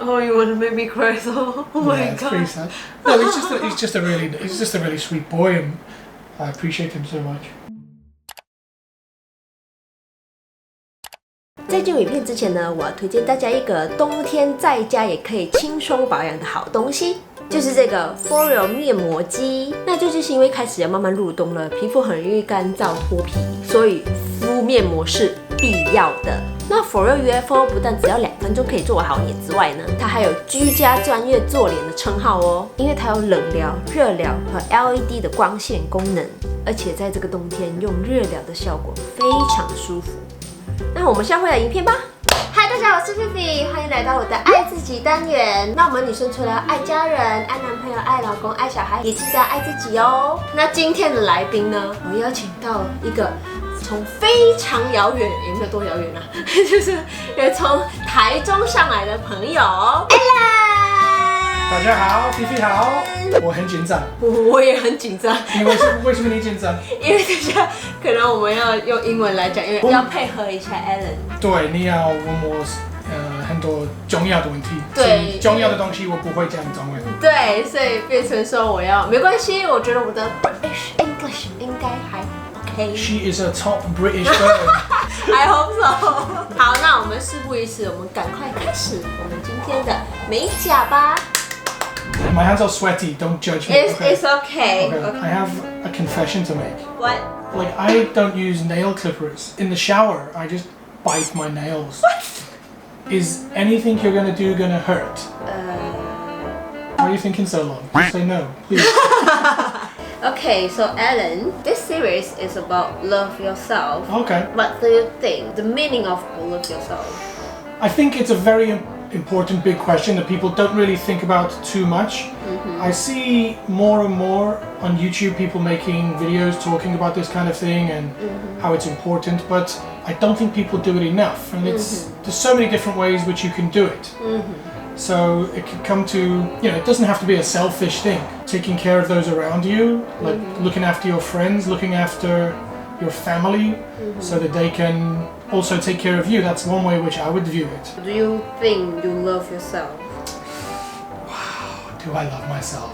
Oh, you want to make me cry? So, oh my yeah, it's god. pretty sad. No, he's just a really sweet boy, and I appreciate him so much. 在进入影片之前呢，我要推荐大家一个冬天在家也可以轻松保养的好东西，就是这个 FOREVER 面膜机。那就是因为开始要慢慢入冬了，皮肤很容易干燥脱皮，所以敷面膜是必要的。那 FOREVER UFO 不但只要2分钟可以做好脸之外呢，它还有居家专业做脸的称号哦，因为它有冷疗、热疗和 LED 的光线功能，而且在这个冬天用热疗的效果非常舒服。那我们现在回来影片吧。嗨，大家好，我是菲菲，欢迎来到我的爱自己单元。那我们女生除了爱家人、爱男朋友、爱老公、爱小孩，也记得爱自己哦。那今天的来宾呢，我邀请到一个从非常遥远，也没有多遥远啊，就是也从台中上来的朋友 ALLAN。大家好，菲菲好，我很紧张，我也很紧张。为什么你紧张？因为等下可能我们要用英文来讲，因为要配合一下 ALLAN。对，你要问我很多重要的问题，对，重要的东西我不会讲中文。对，所以变成说我要没关系，我觉得我的 British English 应该还 OK。She is a top British girl. I hope so. 好，那我们事不宜迟，我们赶快开始我们今天的美甲吧。My hands are sweaty. Don't judge me. It's okay. Okay. I have a confession to make. What? Like I don't use nail clippers in the shower. I just bite my nails. What? Is anything you're gonna do gonna hurt? Why are you thinking so long? Just say no, please. Okay, so ALLAN, this series is about love yourself. Okay. What do you think? The meaning of love yourself? I think it's a very important big question that people don't really think about too much. I see more and more on YouTube people making videos talking about this kind of thing and how it's important, but I don't think people do it enough. And there's so many different ways which you can do it. So it could come to, it doesn't have to be a selfish thing. Taking care of those around you, like looking after your friends, looking after your family, so that they can also take care of you. That's one way which I would view it. Do you think you love yourself? Wow, do I love myself?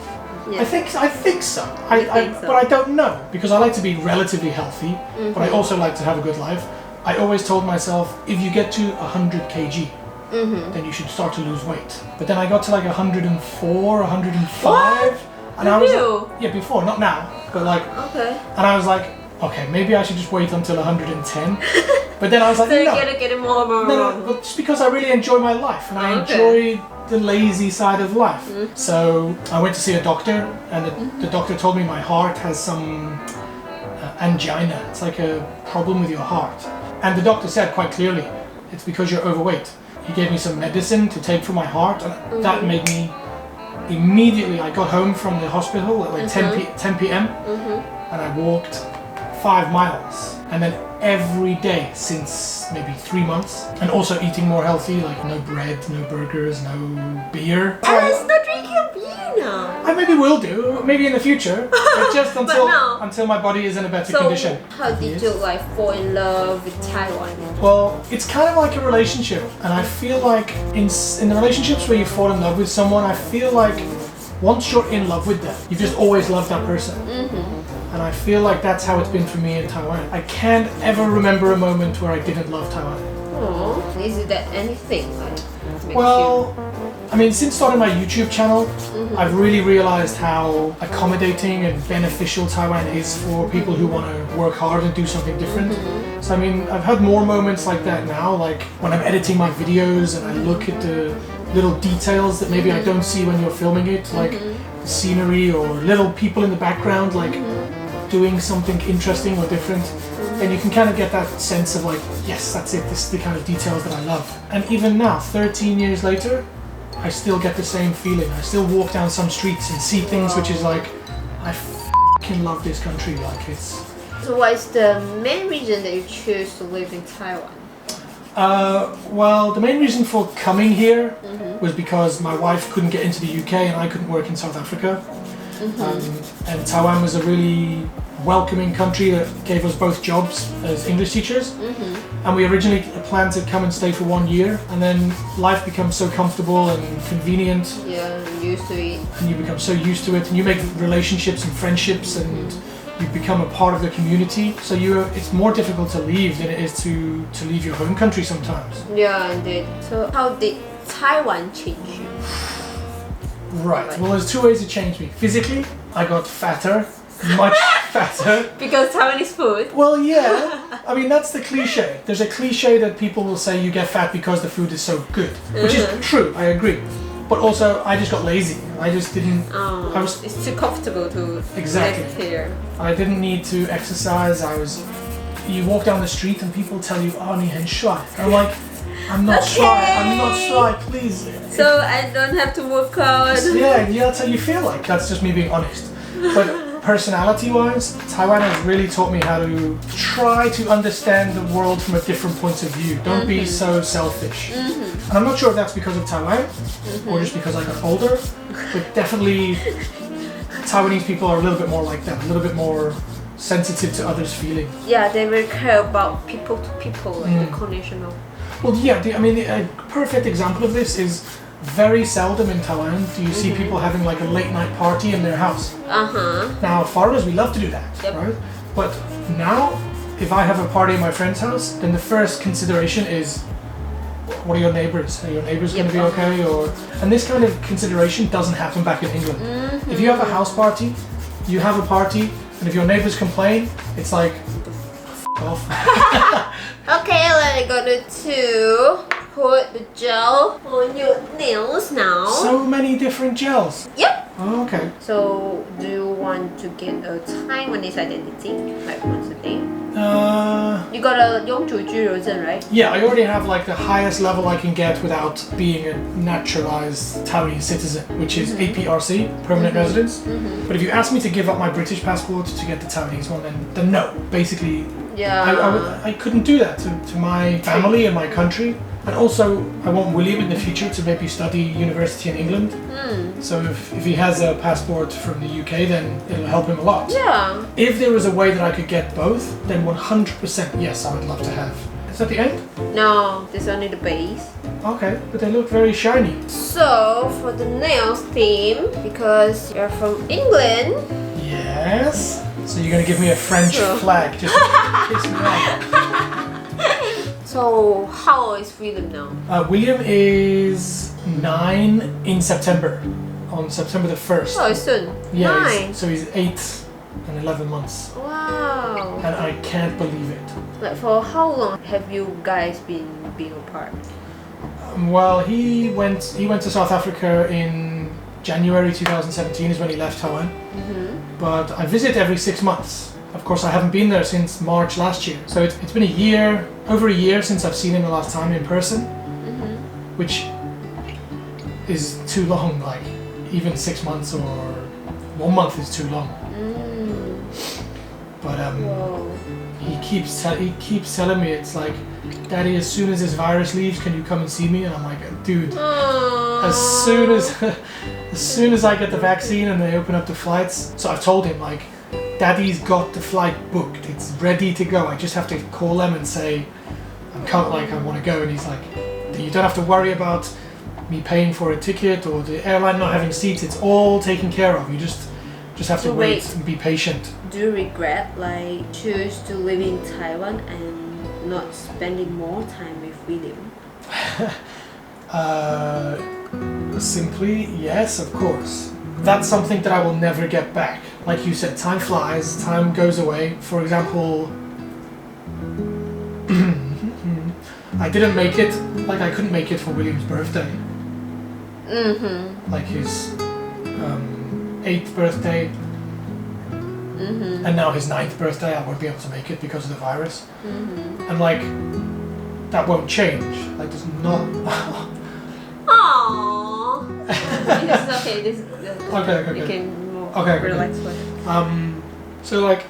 Yeah. I think so. But I don't know, because I like to be relatively healthy, but I also like to have a good life. I always told myself, if you get to 100 kg, then you should start to lose weight. But then I got to like 104, 105. What? And I was like, yeah, before, not now, but like, okay. And I was like, okay, maybe I should just wait until 110. But then I was like, so no. you're gonna get it more. No, but just because I really enjoy my life and I enjoy the lazy side of life. So I went to see a doctor, and the doctor told me my heart has some angina. It's like a problem with your heart. And the doctor said quite clearly, it's because you're overweight. He gave me some medicine to take for my heart, and that made me immediately. I got home from the hospital at like 10 p.m. And I walked 5 miles, and then every day since maybe 3 months, and also eating more healthy, like no bread, no burgers, no beer. ALLAN's not drinking beer now. I maybe will do, maybe in the future, but just until my body is in a better condition. How did you fall in love with Taiwan? Well, it's kind of like a relationship, and I feel like in the relationships where you fall in love with someone, I feel like once you're in love with them, you've just always loved that person. And I feel like that's how it's been for me in Taiwan. I can't ever remember a moment where I didn't love Taiwan. Oh, is it that anything? Well, I mean, since starting my YouTube channel, I've really realized how accommodating and beneficial Taiwan is for people who want to work hard and do something different. So I mean, I've had more moments like that now, like when I'm editing my videos and I look at the little details that maybe I don't see when you're filming it, like the scenery or little people in the background, like doing something interesting or different. And you can kind of get that sense of like, yes, that's it, this is the kind of details that I love. And even now, 13 years later, I still get the same feeling. I still walk down some streets and see things which is like, I f***ing love this country, like it's... So what is the main reason that you choose to live in Taiwan? Well, the main reason for coming here was because my wife couldn't get into the UK and I couldn't work in South Africa. And Taiwan was a really welcoming country that gave us both jobs as English teachers. And we originally planned to come and stay for 1 year, and then life becomes so comfortable and convenient. Yeah, used to it. And you become so used to it, and you make relationships and friendships, and you become a part of the community. So it's more difficult to leave than it is to leave your home country sometimes. Yeah, indeed. So how did Taiwan change you? Right. Well, there's two ways it changed me. Physically, I got fatter, much fatter. Because Taiwanese food? Well, yeah. I mean, that's the cliche. There's a cliche that people will say you get fat because the food is so good, which is true. I agree. But also, I just got lazy. I just didn't. It's too comfortable to Exactly. live here. I didn't need to exercise. You walk down the street and people tell you, "Oh, 你很帅." I'm like, I'm not shy, please. So I don't have to work out. Yeah, that's how you feel like. That's just me being honest. But personality-wise, Taiwan has really taught me how to try to understand the world from a different point of view. Don't be so selfish. And I'm not sure if that's because of Taiwan or just because I got older, but definitely Taiwanese people are a little bit more like that, a little bit more sensitive to others' feelings. Yeah, they will care about people to people, like the connection of. Well, yeah, I mean, a perfect example of this is very seldom in Taiwan do you see people having like a late night party in their house. Now, foreigners, we love to do that, right? But now, if I have a party in my friend's house, then the first consideration is, what are your neighbors? Are your neighbors going to be okay? And this kind of consideration doesn't happen back in England. If you have a house party, you have a party, and if your neighbors complain, it's like, f off. Okay, let's go to put the gel on your nails now. So many different gels. Yep. Oh, okay. So, do you want to get a Taiwanese identity, like once a day? You got a 永久居留证, right? Yeah, I already have like the highest level I can get without being a naturalized Taiwanese citizen, which is APRC, permanent residence. But if you ask me to give up my British passport to get the Taiwanese one, then no. Basically, I couldn't do that to my family and my country. And also, I want William in the future to maybe study university in England. So if he has a passport from the UK, then it'll help him a lot. Yeah. If there was a way that I could get both, then 100% yes, I would love to have. Is that the end? No, this is only the base. Okay, but they look very shiny. So, for the nails theme, because you're from England. Yes. So you're going to give me a French flag just to piss me off. So, how old is William now? William is 9 in September, on September the 1st. Oh, soon. Yeah, 9. So he's 8 and 11 months. Wow. And I can't believe it. Like, for how long have you guys been apart? Well, he went to South Africa in January 2017 is when he left Taiwan. But I visit every 6 months. Of course, I haven't been there since March last year. So it's been over a year since I've seen him the last time in person, which is too long. Like, even 6 months or 1 month is too long. But he keeps telling me, it's like, Daddy, as soon as this virus leaves, can you come and see me? And I'm like, dude, as soon as I get the vaccine and they open up the flights. So I've told him, like, Daddy's got the flight booked. It's ready to go. I just have to call them and say, I want to go. And he's like, you don't have to worry about me paying for a ticket or the airline not having seats. It's all taken care of. You just have to wait and be patient. Do you regret, like, choose to live in Taiwan and not spending more time with William? Simply, yes, of course. That's something that I will never get back. Like you said, time flies, time goes away. For example, I didn't make it, like I couldn't make it for William's birthday. Like his 8th birthday. And now his 9th birthday, I won't be able to make it because of the virus. And like, that won't change. Like, there's not... Aww. This is okay. This is Okay. You can relax with it. So like,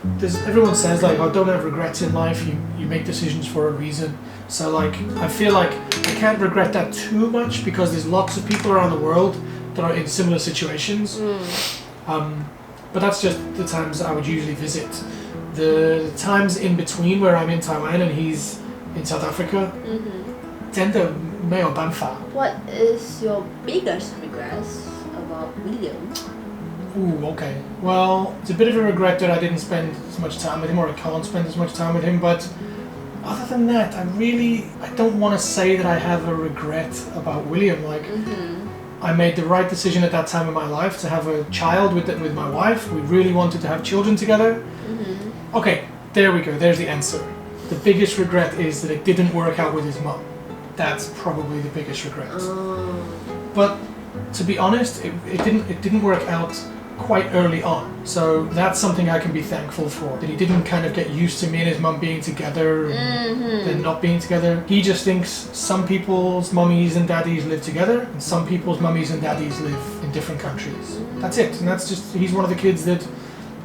everyone says like, oh, don't have regrets in life. You make decisions for a reason. So like, I feel like I can't regret that too much because there's lots of people around the world that are in similar situations. but that's just the times I would usually visit. The times in between where I'm in Taiwan and he's in South Africa, 真的没有办法。 What is your biggest regrets about William? Ooh, okay. Well, it's a bit of a regret that I didn't spend as much time with him, or I can't spend as much time with him, but other than that, I don't want to say that I have a regret about William. Like, I made the right decision at that time in my life to have a child with my wife. We really wanted to have children together. Okay, there we go. There's the answer. The biggest regret is that it didn't work out with his mum. That's probably the biggest regret. But to be honest, it didn't work out quite early on. So that's something I can be thankful for. That he didn't kind of get used to me and his mum being together and then not being together. He just thinks some people's mummies and daddies live together and some people's mummies and daddies live in different countries. That's it. And that's just, he's one of the kids that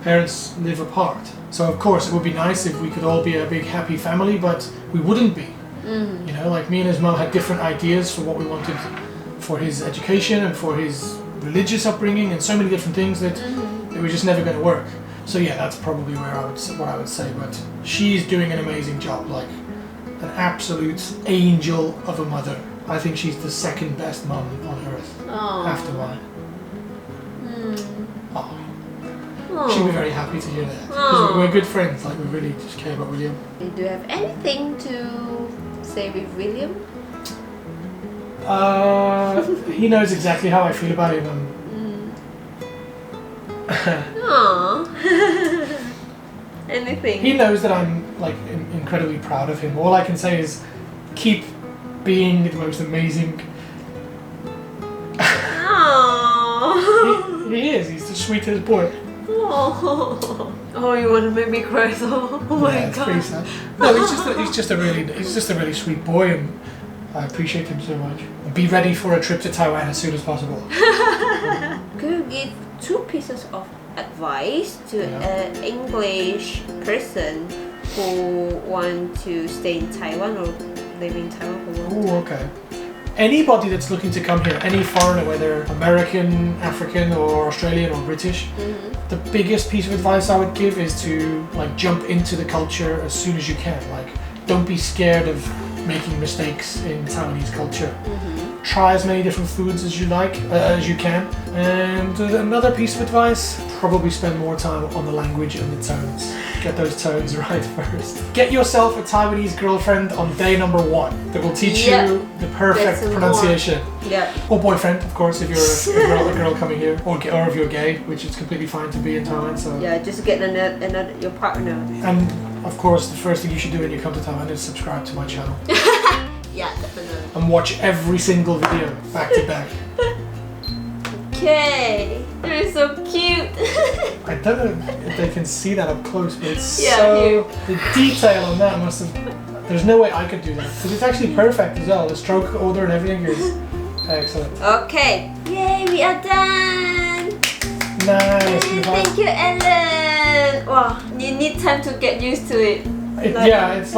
parents live apart. So of course it would be nice if we could all be a big happy family, but we wouldn't be. You know, like me and his mum had different ideas for what we wanted for his education and for his religious upbringing and so many different things that it was just never going to work. So yeah, that's probably what I would say. But she's doing an amazing job, like an absolute angel of a mother. I think she's the second best mum on earth after mine. She'll be very happy to hear that because we're good friends. Like we really just care about William. Do you have anything to say with William? He knows exactly how I feel about him. Anything? He knows that I'm like incredibly proud of him. All I can say is keep being the most amazing. He is. He's the sweetest boy. Oh, you want to make me cry? Oh my Yeah, it's god. pretty sad. No, he's just a really sweet boy, and I appreciate him so much. Be ready for a trip to Taiwan as soon as possible. Could you give 2 pieces of advice to an English person who want to stay in Taiwan or live in Taiwan for a long time? Oh, okay. Anybody that's looking to come here, any foreigner, whether American, African, or Australian or British, the biggest piece of advice I would give is to like jump into the culture as soon as you can. Like, don't be scared of making mistakes in Taiwanese culture. Try as many different foods as you like, as you can. And another piece of advice, probably spend more time on the language and the tones. Get those tones right first. Get yourself a Taiwanese girlfriend on day number 1 that will teach you the perfect pronunciation. Or boyfriend, of course, if you're a girl coming here, or if you're gay, which is completely fine to be in Taiwan. So just get another your partner. And of course, the first thing you should do when you come to Taiwan is subscribe to my channel. Yeah, definitely. And watch every single video back to back. Okay, you're so cute. I don't know if they can see that up close, but it's here. the detail on that must have. There's no way I could do that because it's actually perfect as well. The stroke order and everything is excellent. Okay, yay, we are done. Nice. Yay, thank you, Ellen. Wow, you need time to get used to it. It's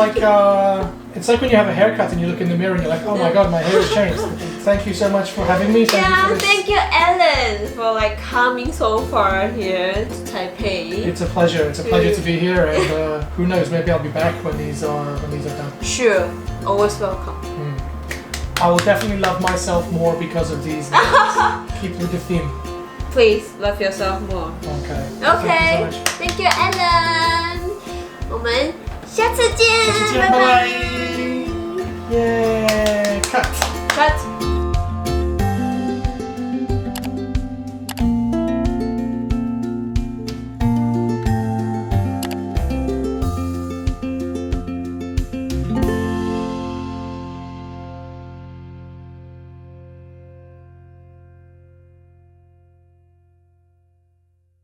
like when you have a haircut and you look in the mirror and you're like, oh my god, my hair has changed. Thank you so much for having me. Thank you, Ellen, for like coming so far here to Taipei. It's a pleasure. It's a pleasure to be here, and who knows, maybe I'll be back when these are done. Sure, always welcome. I will definitely love myself more because of these. Keep with the theme. Please love yourself more. Okay. Okay. Thank you so much. Thank you, Ellen. 我们下次见，拜拜。耶。